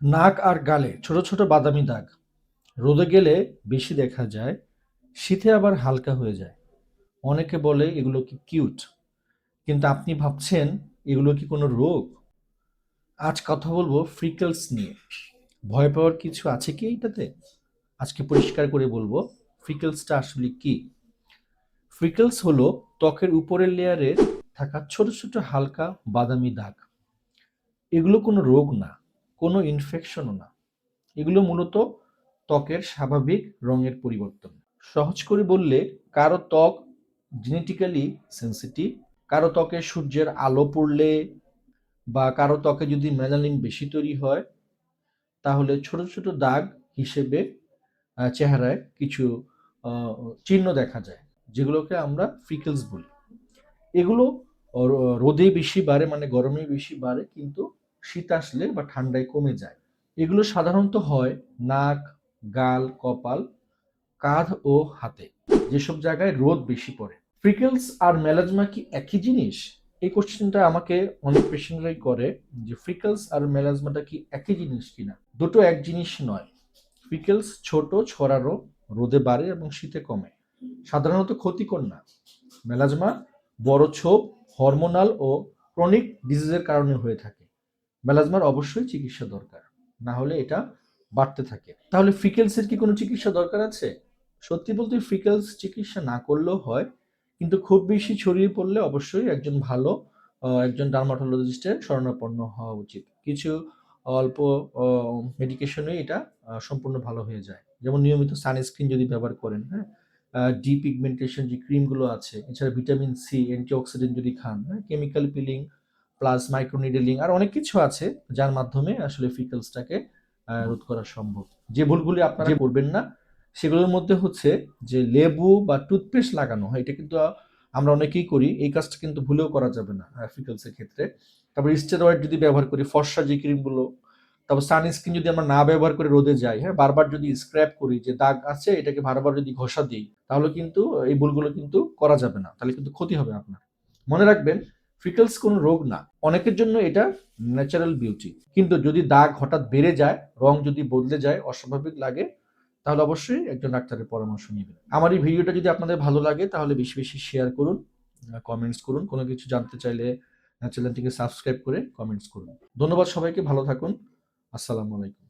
নাক আর গালে ছোট ছোট বাদামি দাগ রোদে গেলে বেশি দেখা যায়, শীতে আবার হালকা হয়ে যায়। অনেকে বলে এগুলো কি কিউট, কিন্তু আপনি ভাবছেন এগুলো কি কোনো রোগ? আজ কথা বলবো ফ্রিকলস নিয়ে। ভয় পাওয়ার কিছু আছে কি এটাতে? আজকে পরিষ্কার করে বলবো ফ্রিকলসটা আসলে কি। ফ্রিকলস হলো ত্বকের উপরের লেয়ারে থাকা ছোট ছোট হালকা বাদামি দাগ। এগুলো কোনো রোগ না, কোনো ইনফেকশনও না। এগুলো মূলত ত্বকের স্বাভাবিক রঙের পরিবর্তন। সহজ করে বললে, কারো ত্বক জেনেটিক্যালি সেনসিটিভ, কারো ত্বকে সূর্যের আলো পড়লে বা কারো ত্বকে যদি মেলানিন বেশি তৈরি হয়, তাহলে ছোট ছোট দাগ হিসেবে চেহারায় কিছু চিহ্ন দেখা যায়, যেগুলোকে আমরা ফ্রিকলস বলি। এগুলো রোদে বেশি বাড়ে, মানে গরমে বেশি বাড়ে, কিন্তু শীত আসলে বা ঠান্ডায় কমে যায়। এগুলো সাধারণত হয় নাক, গাল, কপাল, কাঁধ ও হাতে, যেসব জায়গায় রোদ বেশি পড়ে। ফ্রিকেলস আর মেলাজমা কি একই জিনিস? এই কোশ্চেনটা আমাকে অনেক পেশেন্টরাই করে, যে ফ্রিকেলস আর মেলাজমাটা কি একই জিনিস কিনা। দুটো এক জিনিস নয়। ফ্রিকেলস ছোট ছড়ানো, রোদে বাড়ে এবং শীতে কমে, সাধারণত ক্ষতিকর না। মেলাজমা বড় ছোপ, হরমোনাল ও ক্রনিক ডিজিজের কারণে হয়ে থাকে। মেলাজমার অবশ্যই চিকিৎসা দরকার, না হলে এটা বাড়তে থাকে। তাহলে ফ্রিকেলসের কি কোনো চিকিৎসা দরকার আছে? সত্যি বলতে ফ্রিকেলস চিকিৎসা না করলেও হয়, কিন্তু খুব বেশি ছড়িয়ে পড়লে অবশ্যই একজন ভালো একজন ডার্মাটোলজিস্টের শরণাপন্ন হওয়া উচিত। কিছু অল্প মেডিকেশনে এটা সম্পূর্ণ ভালো হয়ে যায়। যেমন নিয়মিত সানস্ক্রিন যদি ব্যবহার করেন, হ্যাঁ? ডিপিগমেন্টেশন যে ক্রিমগুলো আছে, এছাড়া ভিটামিন সি, অ্যান্টিঅক্সিডেন্ট যদি খান, হ্যাঁ? কেমিক্যাল পিলিং প্লাস মাইক্রোনিডেলিং আর অনেক কিছু আছে, যার মাধ্যমে আসলে ফিকলসটাকে রোধ করা সম্ভব। যে ভুলগুলি আপনারা করবেন না, সেগুলোর মধ্যে হচ্ছে যে লেবু বা টুথপেস্ট লাগানো হয়, এটা কিন্তু আমরা অনেকেই করি। এই কাজটা কিন্তু ভুলেও করা যাবে না ফিকলসের ক্ষেত্রে। তারপর স্টেরয়েড যদি ব্যবহার করি, ফর্সা যে ক্রিমগুলো, তারপর সানস্ক্রিন যদি আমরা না ব্যবহার করে রোদে যাই, হ্যাঁ, বারবার যদি স্ক্র্যাপ করি, যে দাগ আছে এটাকে বারবার যদি ঘষা দিই, তাহলে কিন্তু এই ভুলগুলো কিন্তু করা যাবে না, তাহলে কিন্তু ক্ষতি হবে আপনার। মনে রাখবেন, ফ্রিকলস কোনো রোগ না, অনেকের জন্য এটা ন্যাচারাল বিউটি। কিন্তু যদি দাগ হঠাৎ বেড়ে যায়, রং যদি বদলে যায়, অস্বাভাবিক লাগে, তাহলে অবশ্যই একজন ডাক্তারের পরামর্শ নেবেন। আমার এই ভিডিওটা যদি আপনাদের ভালো লাগে, তাহলে বেশি বেশি শেয়ার করুন, কমেন্টস করুন, কোনো কিছু জানতে চাইলে চ্যানেলটিকে সাবস্ক্রাইব করে কমেন্টস করুন। ধন্যবাদ সবাইকে, ভালো থাকুন। আসসালামু আলাইকুম।